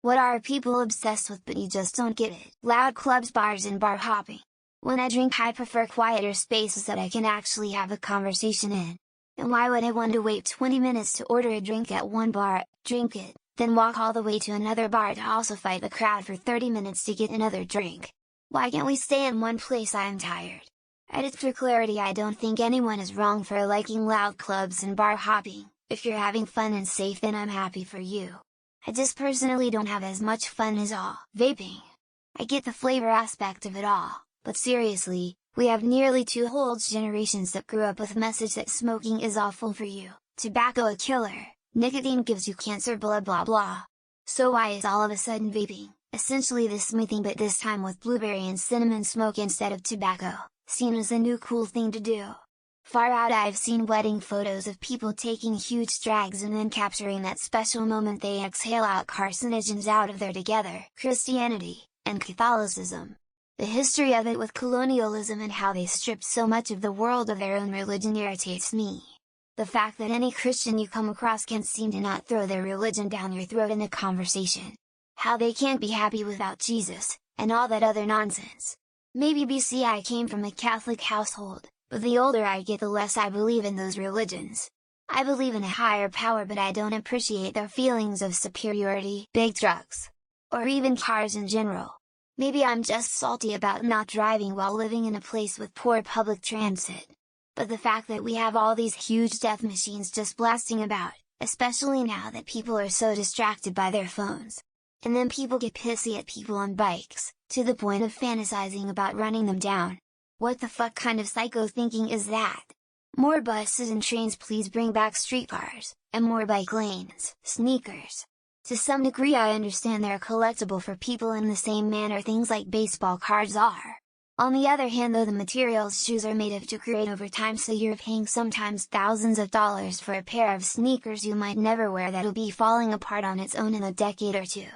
What are people obsessed with but you just don't get it? Loud clubs, bars and bar hopping. When I drink I prefer quieter spaces that I can actually have a conversation in. And why would I want to wait 20 minutes to order a drink at one bar, drink it, then walk all the way to another bar to also fight the crowd for 30 minutes to get another drink? Why can't we stay in one place? I am tired. Edit for clarity: I don't think anyone is wrong for liking loud clubs and bar hopping. If you're having fun and safe, then I'm happy for you. I just personally don't have as much fun as all. Vaping. I get the flavor aspect of it all, but seriously, we have nearly 2 whole generations that grew up with a message that smoking is awful for you, tobacco a killer, nicotine gives you cancer, blah blah blah. So why is all of a sudden vaping, essentially the smoothing but this time with blueberry and cinnamon smoke instead of tobacco, seen as the new cool thing to do? Far out. I've seen wedding photos of people taking huge drags and then capturing that special moment they exhale out carcinogens out of there together. Christianity, and Catholicism. The history of it with colonialism and how they stripped so much of the world of their own religion irritates me. The fact that any Christian you come across can't seem to not throw their religion down your throat in a conversation. How they can't be happy without Jesus, and all that other nonsense. Maybe BC I came from a Catholic household, but the older I get the less I believe in those religions. I believe in a higher power, but I don't appreciate their feelings of superiority, big trucks, or even cars in general. Maybe I'm just salty about not driving while living in a place with poor public transit. But the fact that we have all these huge death machines just blasting about, especially now that people are so distracted by their phones. And then people get pissy at people on bikes, to the point of fantasizing about running them down. What the fuck kind of psycho thinking is that? More buses and trains, please bring back streetcars, and more bike lanes, sneakers. To some degree I understand they're collectible for people in the same manner things like baseball cards are. On the other hand though, the materials shoes are made of degrade over time, so you're paying sometimes thousands of dollars for a pair of sneakers you might never wear that'll be falling apart on its own in a decade or two.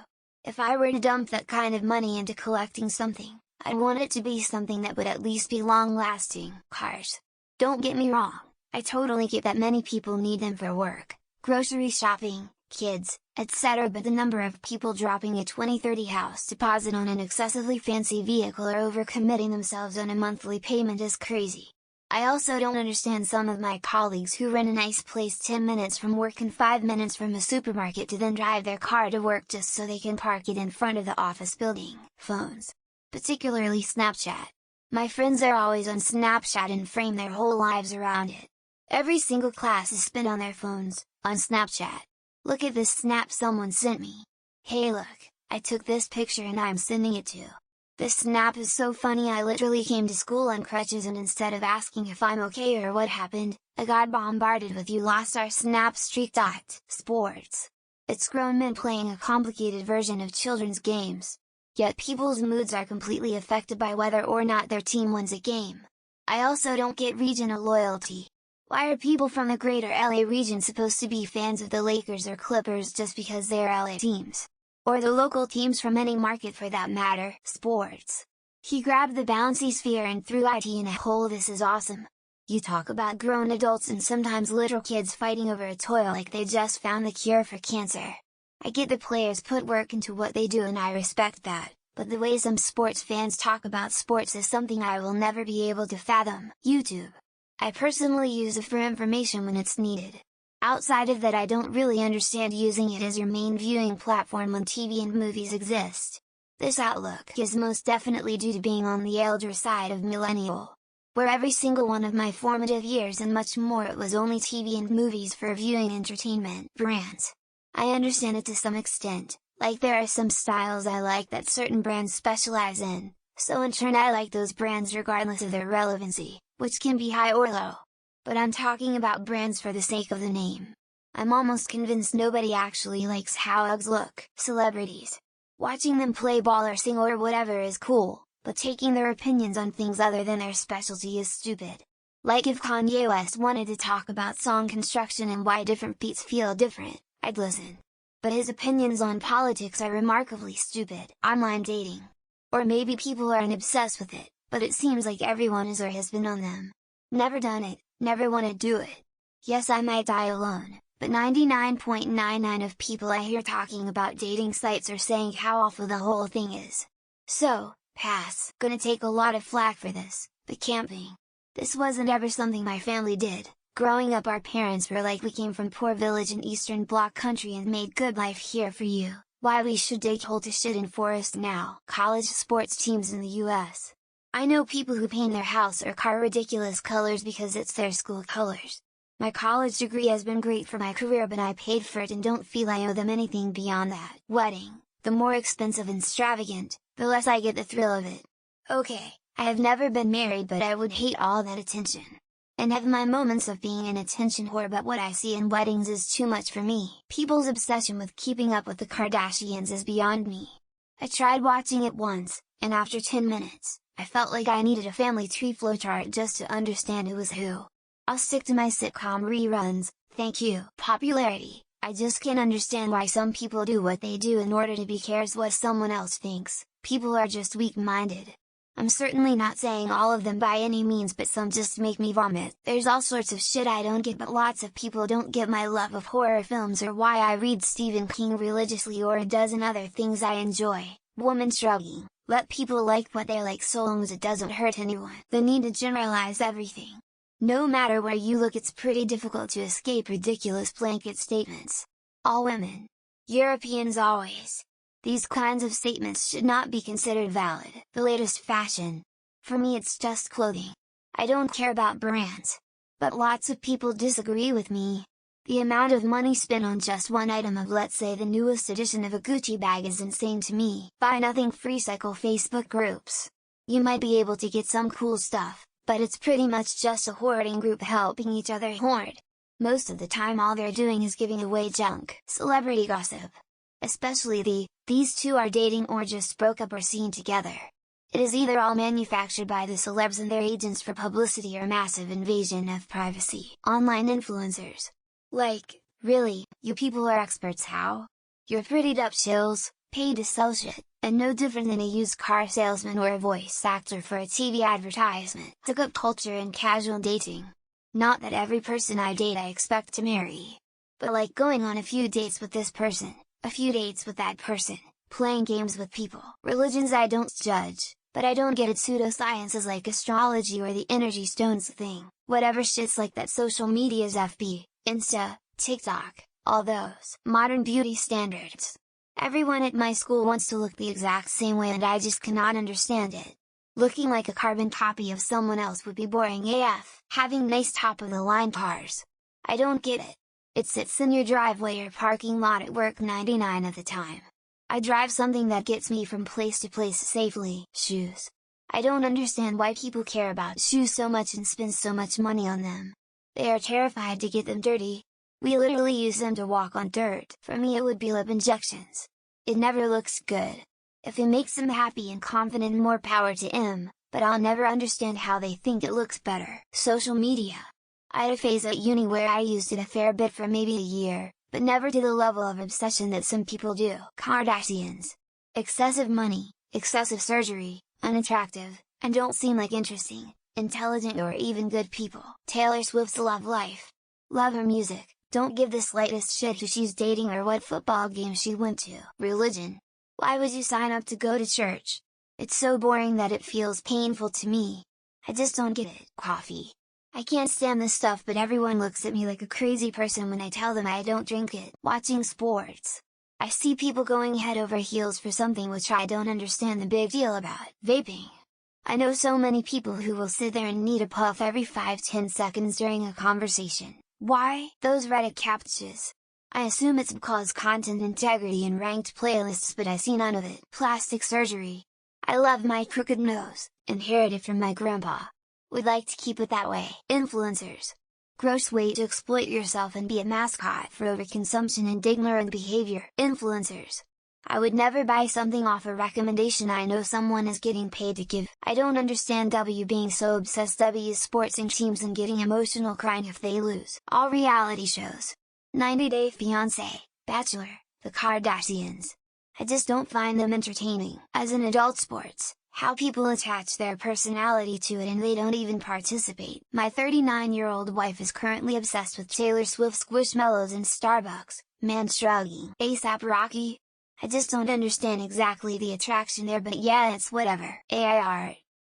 If I were to dump that kind of money into collecting something, I'd want it to be something that would at least be long-lasting. Cars. Don't get me wrong, I totally get that many people need them for work, grocery shopping, kids, etc. But the number of people dropping a 20-30 house deposit on an excessively fancy vehicle or overcommitting themselves on a monthly payment is crazy. I also don't understand some of my colleagues who rent a nice place 10 minutes from work and 5 minutes from a supermarket to then drive their car to work just so they can park it in front of the office building. Phones. Particularly Snapchat. My friends are always on Snapchat and frame their whole lives around it. Every single class is spent on their phones, on Snapchat. Look at this snap someone sent me. Hey look, I took this picture and I'm sending it to. This snap is so funny. I literally came to school on crutches and instead of asking if I'm okay or what happened, I got bombarded with "you lost our snap streak." Sports. It's grown men playing a complicated version of children's games. Yet people's moods are completely affected by whether or not their team wins a game. I also don't get regional loyalty. Why are people from the greater LA region supposed to be fans of the Lakers or Clippers just because they're LA teams? Or the local teams from any market for that matter? Sports. He grabbed the bouncy sphere and threw it in a hole. This is awesome. You talk about grown adults and sometimes little kids fighting over a toy like they just found the cure for cancer. I get the players put work into what they do and I respect that, but the way some sports fans talk about sports is something I will never be able to fathom. YouTube. I personally use it for information when it's needed. Outside of that I don't really understand using it as your main viewing platform when TV and movies exist. This outlook is most definitely due to being on the elder side of millennial, where every single one of my formative years and much more it was only TV and movies for viewing entertainment. Brands. I understand it to some extent, like there are some styles I like that certain brands specialize in, so in turn I like those brands regardless of their relevancy, which can be high or low. But I'm talking about brands for the sake of the name. I'm almost convinced nobody actually likes how Uggs look. Celebrities. Watching them play ball or sing or whatever is cool, but taking their opinions on things other than their specialty is stupid. Like if Kanye West wanted to talk about song construction and why different beats feel different, I'd listen. But his opinions on politics are remarkably stupid. Online dating. Or maybe people aren't obsessed with it, but it seems like everyone is or has been on them. Never done it, never want to do it. Yes, I might die alone, but 99.99% of people I hear talking about dating sites are saying how awful the whole thing is. So, pass. Gonna take a lot of flack for this, but camping. This wasn't ever something my family did. Growing up our parents were like, we came from poor village in Eastern Bloc country and made good life here for you, why we should dig hole to shit in forest now. College sports teams in the US. I know people who paint their house or car ridiculous colors because it's their school colors. My college degree has been great for my career, but I paid for it and don't feel I owe them anything beyond that. Wedding, the more expensive and extravagant, the less I get the thrill of it. Okay, I have never been married, but I would hate all that attention. And have my moments of being an attention whore, but what I see in weddings is too much for me. People's obsession with keeping up with the Kardashians is beyond me. I tried watching it once, and after 10 minutes, I felt like I needed a family tree flowchart just to understand who was who. I'll stick to my sitcom reruns, thank you. Popularity, I just can't understand why some people do what they do in order to be cares what someone else thinks. People are just weak-minded. I'm certainly not saying all of them by any means, but some just make me vomit. There's all sorts of shit I don't get, but lots of people don't get my love of horror films or why I read Stephen King religiously or a dozen other things I enjoy. Woman shrugging, let people like what they like so long as it doesn't hurt anyone. The need to generalize everything. No matter where you look, it's pretty difficult to escape ridiculous blanket statements. All women. Europeans always. These kinds of statements should not be considered valid. The latest fashion. For me it's just clothing. I don't care about brands. But lots of people disagree with me. The amount of money spent on just one item of, let's say, the newest edition of a Gucci bag is insane to me. Buy nothing free cycle Facebook groups. You might be able to get some cool stuff, but it's pretty much just a hoarding group helping each other hoard. Most of the time all they're doing is giving away junk. Celebrity gossip. Especially these two are dating or just broke up or seen together. It is either all manufactured by the celebs and their agents for publicity or massive invasion of privacy. Online influencers. Like, really, you people are experts how? You're prettied up shills, paid to sell shit, and no different than a used car salesman or a voice actor for a TV advertisement. Hookup culture and casual dating. Not that every person I date I expect to marry. But like going on a few dates with this person, a few dates with that person, playing games with people. Religions I don't judge, but I don't get it. Pseudosciences like astrology or the energy stones thing, whatever shits like that. Social media's FB, Insta, TikTok, all those. Modern beauty standards. Everyone at my school wants to look the exact same way and I just cannot understand it. Looking like a carbon copy of someone else would be boring AF. Having nice top of the line cars. I don't get it. It sits in your driveway or parking lot at work 99 of the time. I drive something that gets me from place to place safely. Shoes. I don't understand why people care about shoes so much and spend so much money on them. They are terrified to get them dirty. We literally use them to walk on dirt. For me it would be lip injections. It never looks good. If it makes them happy and confident, more power to them, but I'll never understand how they think it looks better. Social media. I had a phase at uni where I used it a fair bit for maybe a year, but never to the level of obsession that some people do. Kardashians. Excessive money, excessive surgery, unattractive, and don't seem like interesting, intelligent or even good people. Taylor Swift's love life. Love her music, don't give the slightest shit who she's dating or what football game she went to. Religion. Why would you sign up to go to church? It's so boring that it feels painful to me. I just don't get it. Coffee. I can't stand this stuff, but everyone looks at me like a crazy person when I tell them I don't drink it. Watching sports. I see people going head over heels for something which I don't understand the big deal about. Vaping. I know so many people who will sit there and need a puff every 5-10 seconds during a conversation. Why? Those Reddit captchas. I assume it's because content integrity and ranked playlists, but I see none of it. Plastic surgery. I love my crooked nose, inherited from my grandpa. Would like to keep it that way. Influencers. Gross way to exploit yourself and be a mascot for overconsumption and ignorant behavior. Influencers. I would never buy something off a recommendation I know someone is getting paid to give. I don't understand W being so obsessed. W's sporting teams and getting emotional crying if they lose. All reality shows. 90 Day Fiancé, Bachelor, The Kardashians. I just don't find them entertaining. As an adult sports, How people attach their personality to it and they don't even participate. My 39-year-old wife is currently obsessed with Taylor Swift Squishmallows and Starbucks, man shrugging. A$AP Rocky? I just don't understand exactly the attraction there, but yeah, it's whatever. AI art.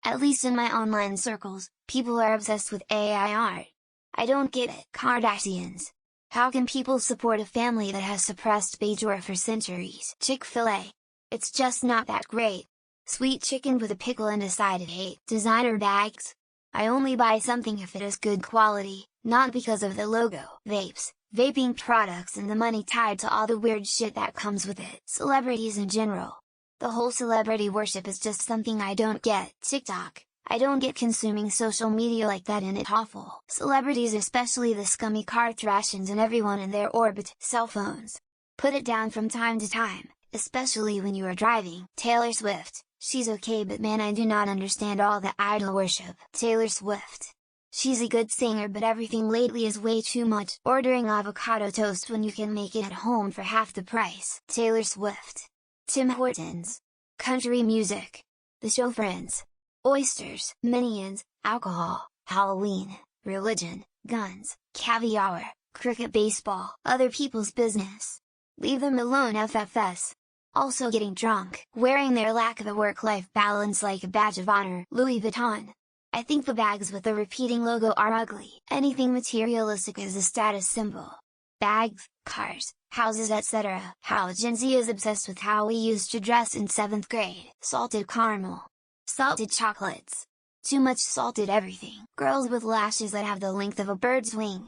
At least in my online circles, people are obsessed with AI art. I don't get it. Kardashians. How can people support a family that has suppressed Bajor for centuries? Chick-fil-A. It's just not that great. Sweet chicken with a pickle and a side of hate. Designer bags? I only buy something if it is good quality, not because of the logo. Vapes, vaping products and the money tied to all the weird shit that comes with it. Celebrities in general. The whole celebrity worship is just something I don't get. TikTok. I don't get consuming social media like that, and it's awful. Celebrities, especially the scummy Kardashians and everyone in their orbit. Cell phones. Put it down from time to time, especially when you are driving. Taylor Swift. She's okay, but man, I do not understand all the idol worship. Taylor Swift. She's a good singer, but everything lately is way too much. Ordering avocado toast when you can make it at home for half the price. Taylor Swift. Tim Hortons. Country music. The show Friends. Oysters, Minions, alcohol, Halloween, religion, guns, caviar, cricket, baseball, other people's business. Leave them alone, FFS. Also getting drunk, wearing their lack of a work-life balance like a badge of honor. Louis Vuitton. I think the bags with the repeating logo are ugly. Anything materialistic is a status symbol. Bags, cars, houses, etc. How Gen Z is obsessed with how we used to dress in 7th grade. Salted caramel. Salted chocolates. Too much salted everything. Girls with lashes that have the length of a bird's wing.